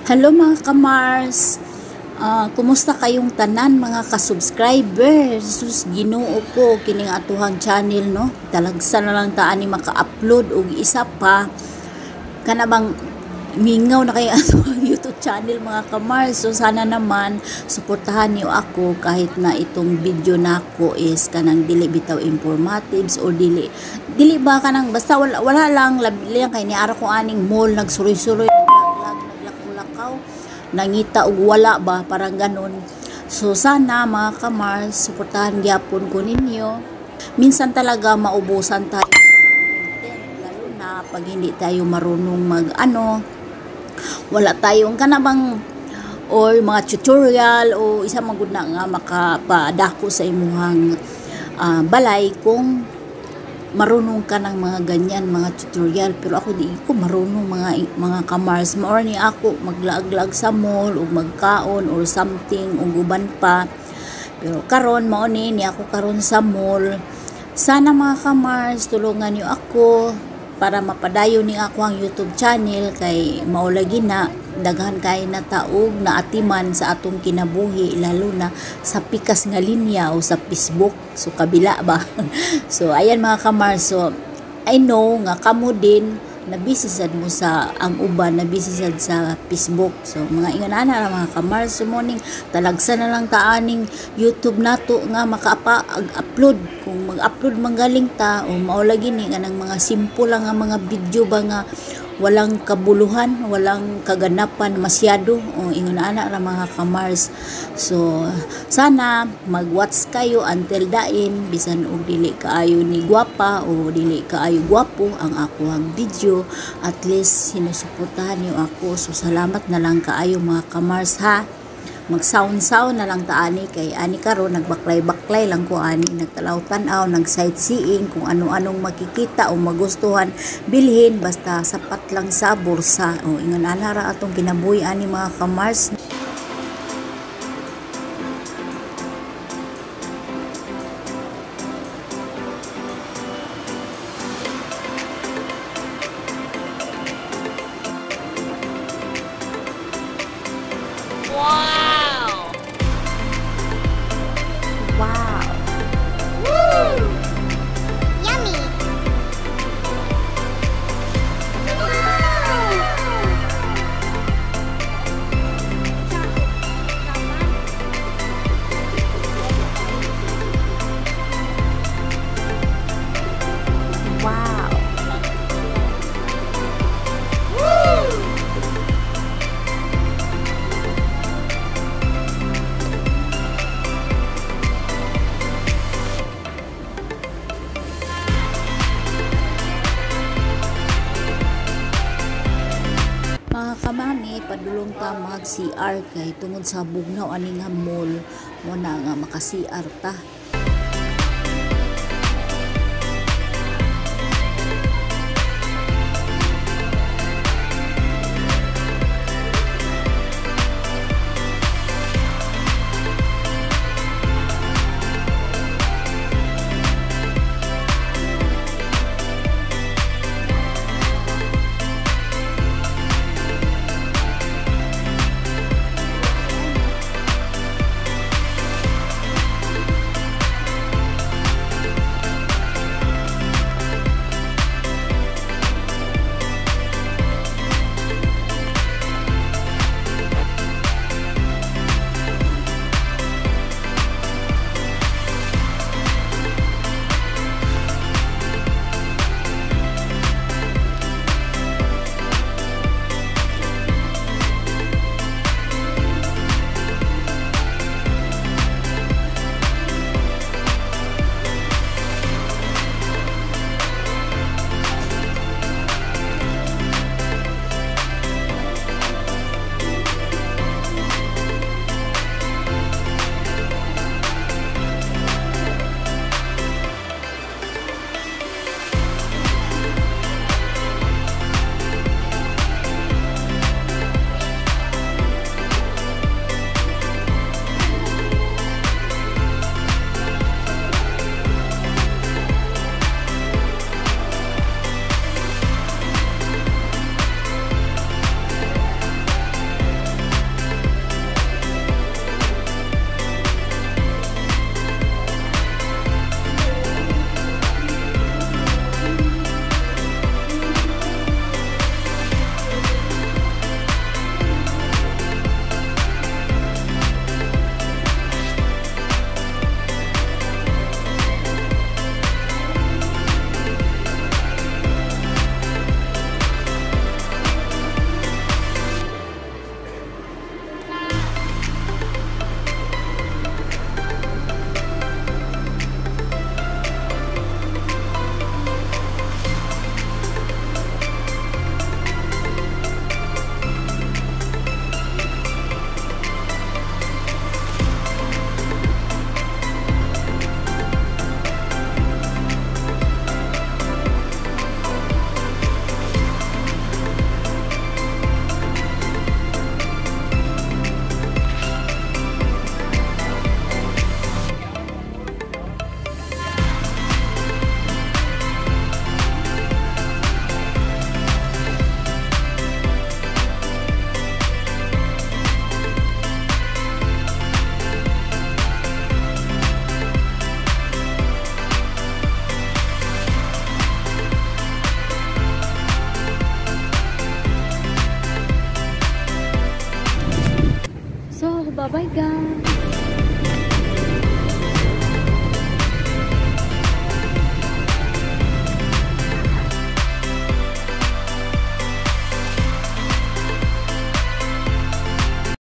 Hello mga kamars, kumusta kayong tanan mga ka-subscribers? Sus Ginoo ko kining atuhang channel no. Talagsa na lang taan ni maka-upload og isa pa kana bang mingaw na kay atuhang YouTube channel mga kamars. So sana naman suportahan niyo ako kahit na itong video nako is kanang dili bitaw informatives or dili ba kanang basta wala lang labi lang kay ni ara ko aning mall nagsuroy-suroy nangita og wala ba parang ganon. So sana mga kamars suportahan gyapon ko ninyo. Minsan talaga maubusan tayo lalo na pag hindi tayo marunong mag wala tayong kanabang or mga tutorial o isa magud na nga makapadako sa imuhang balay kung marunong ka ng mga ganyan, mga tutorial. Pero ako di ko marunong mga kamars. Maor ni ako maglaag-lag sa mall o magkaon or something o guban pa. Pero karon mao ni ako karon sa mall. Sana mga kamars tulungan niyo ako para mapadayon ni ako ang YouTube channel kay mao lagi na daghan kay na taog na atiman sa atong kinabuhi lalo na sa pikas nga linya o sa Facebook. So kabila ba? So ayan mga kamars, so I know nga kamo din na busy sad mo sa ang uban na busy sad sa Facebook. So mga inganana ra mga kamars, so morning talagsa na lang taaning YouTube nato nga maka-upload kung mag-upload manggaling ta o mao lagi ni kanang mga simple lang nga mga video ba nga walang kabuluhan, walang kaganapan masyado o ingon-ana ra mga kamars. So sana mag-watch kayo until dain bisan og dili kaayo ni gwapa o dili kaayo gwapo ang ako ang video, at least sinusuportahan niyo ako. So salamat na lang kaayo mga kamars ha. Mag-sound na lang taani kay ani karon nagbaklay-baklay lang ko ani, nagtalaw-tanaw, nag-sightseeing kung ano-anong makikita o magustuhan bilhin basta sapat lang sa bursa. O ingon ana ra atong kinabuhi ani mga kamars. Mga kamami, padulong ta mag CR kay tungod sa bugnaw ani nga mall mo na nga maka CR ta. Bye-bye guys!